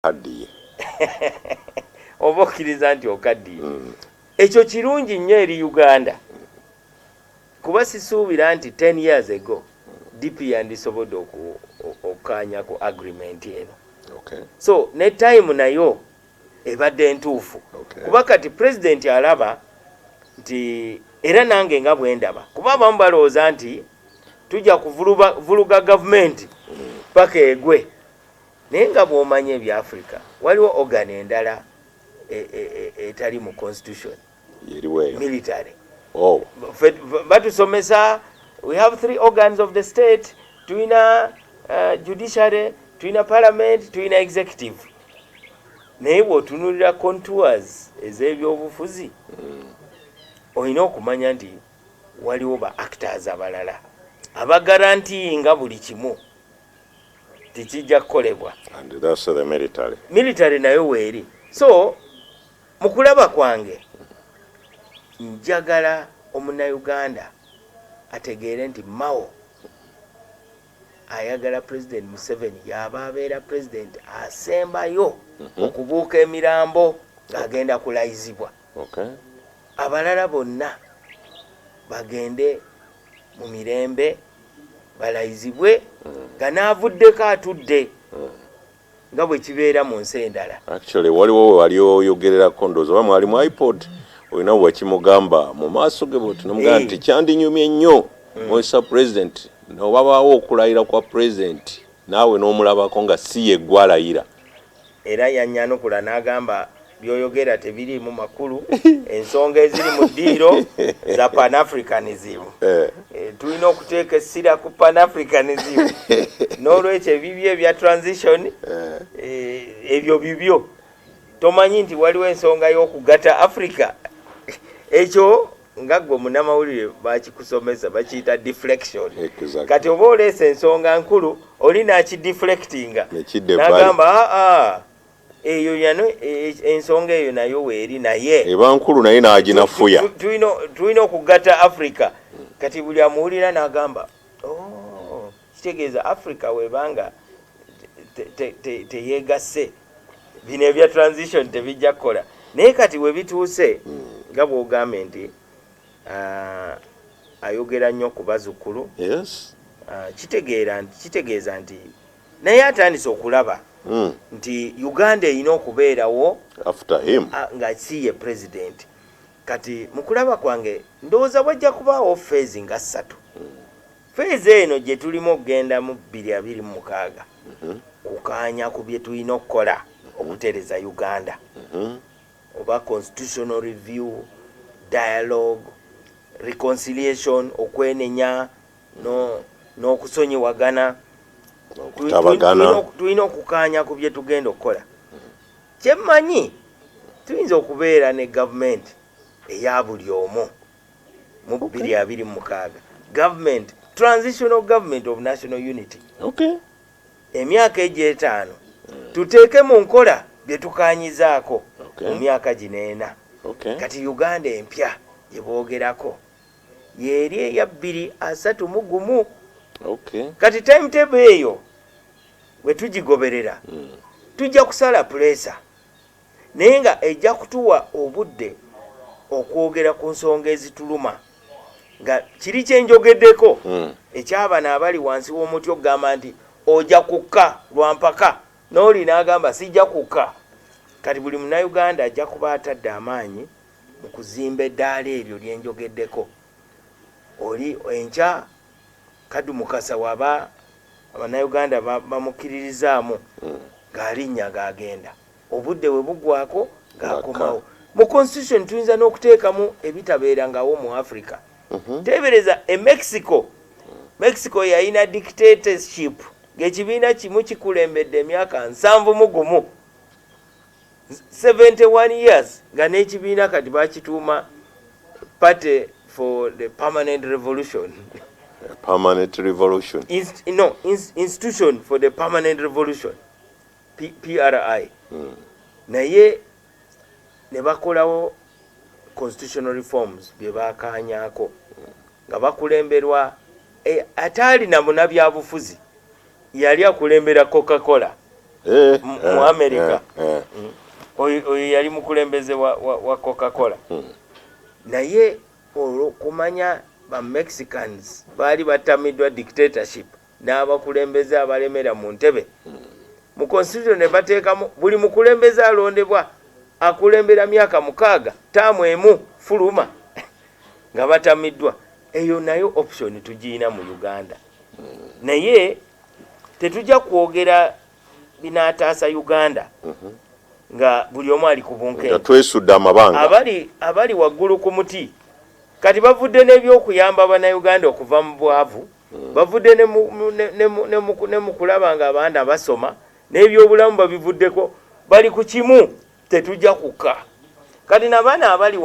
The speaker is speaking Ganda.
Kaddiye. Oba okkiriza nti okaddiye. Ekyo kirungi nnyo eri Uganda. Kuba sisuubira nti 10 years ago DP yandisobodde okukkaanya ku agreement eno. Okay. So ne time nayo ebadde ntuufu. Okay. Kuba kati president alaba nti era nange nga bwe ndaba. Kuba abamu balowooza nti tujja kuvuluga gavumenti paka egwe. Naye nga bw'omanya ebya Africa waliwo organ endala etali mu constitution. Military. Oh. Batusomesa, we have 3 organs of the state. Tuina judiciary, tuina parliament, tuina executive. Naye bw'otunuulira contours ez'ebyobufuzi olina okumanya nti waliwo ba actors abalala abagarantiinga buli kimu tikijja kukolebwa. And that's the military. Military nayo weeri. So mu kulaba kwange njagala omunnayuganda ategeere nti Mao ayagala President Museveni yaba abeera president asembayo okubuuka emirambo ng'agenda kulayizibwa. Okay. Abalala bonna bagende mu mirembe balayizibwe nga n'avuddeko atudde nga bwe kibeera mu nsi endala. Actually waliwo wali oyogererako ndowooza oba mwali mu iPod olina bwe kimugamba mu maaso ge bwe tunamugamba nti kyandinyumye nnyo Moisa president n'obabaawo okulayira kwa president naawe n'omulabako nga si ye gwalayira. Era yannyanukula n'agamba byoyogera tebiriimu makulu ensonga eziri mu ddiiro za pan-africanism. Tulina okuteeka essira ku pan-africanism n'olwekyo ebibyo ebya transition ebyo bibyo tomanyi nti waliwo ensonga y'okugatta Africa. Ekyo nga gwe munnamawulire bakikusomesa bakiyita deflection. Kati oba oleesa ensonga nkulu oli nakideflectinga n'agamba eyo yano ensonga eyo nayo weeri naye eba nkulu naye n'aginafuya. Tulina okugatta Africa. Kati buli amuwulira n'agamba kitegeeza Africa webanga teyeegasse bino ebya transition tebijja kukola. Naye kati we bituuse nga bw'ogambe nti ayogera nnyo ku bazzukulu. Yes. Kitegeeza nti naye atandise okulaba nti Uganda erina okubeerawo after him nga si ye president. Kati mu kulaba kwange ndowooza wajja kubaawo phase nga 3. Phase eno gye tulimu okugenda mu 2026 kukaanya ku bye tulina okukola okutereza Uganda. Oba constitutional review, dialogue, reconciliation, okwenenya n'okusonyiwagana. Tulina okukaanya ku bye tugenda okukola. Kyemmanyi tuyinza okubeera ne gavumenti eya buli omu mu 2026. Government, transitional government of national unity. Okay. Emyaka egy'etaano tuteeke mu nkola bye tukaanyizaako mu myaka gino 4. Kati Uganda empya gye boogerako yeeri eya 2031. Kati timetable eyo bwe tugigoberera tujja kusala pulesa naye nga ejja kutuwa obudde okwogera ku nsonga ezituluma nga kiri kyenjogeddeko ekyabana abali wansi w'omuti okugamba nti ojja kukka lwampaka n'oli n'agamba sijja kukka. Kati buli munnayuganda ajja kuba atadde amaanyi mu kuzimba eddaala eryo lyenjogeddeko. Oli enkya Kadu Mukasa waba abannayuganda bamukkiririzaamu ng'alinnya ng'agenda obudde we bugwako ng'akomawo. Mu constitution tuyinza n'okuteekamu ebitabeerangawo mu Africa. Teebereza Mexico yalina dictatorship ng'ekibiina kimu kikulembedde emyaka 71. 71 years nga n'ekibiina kati bakituuma Party for the Permanent Revolution. Institution for the Permanent Revolution. PRI. Naye ne bakolawo constitutional reforms bye bakaanyaako nga bakulemberwa ataali na munabyabufuzi yali akulembera Coca-Cola mu America oyo yali mukulembeze wa Coca-Cola naye kumanya ba Mexicans bali batamidwa dictatorship n'abakulembeze abalemera mu ntebe mu constitution ne bateekamu buli mukulembeze alondebwa akulembera myaka 6 taamu emu fuluma nga batamiddwa eyo nayo option tugiina mu Uganda naye tetujja kwogera binaataasa Uganda nga buli omu ali ku bunkenke twesudde amabanga abali waggulu ku muti kati bavudde n'ebyokuyamba Bannayuganda okuva mu bwavu bavudde ne mu kulaba nga abaana basoma n'ebyobulamu babivuddeko bali ku kimu tetujja kukka kati n'abaana abali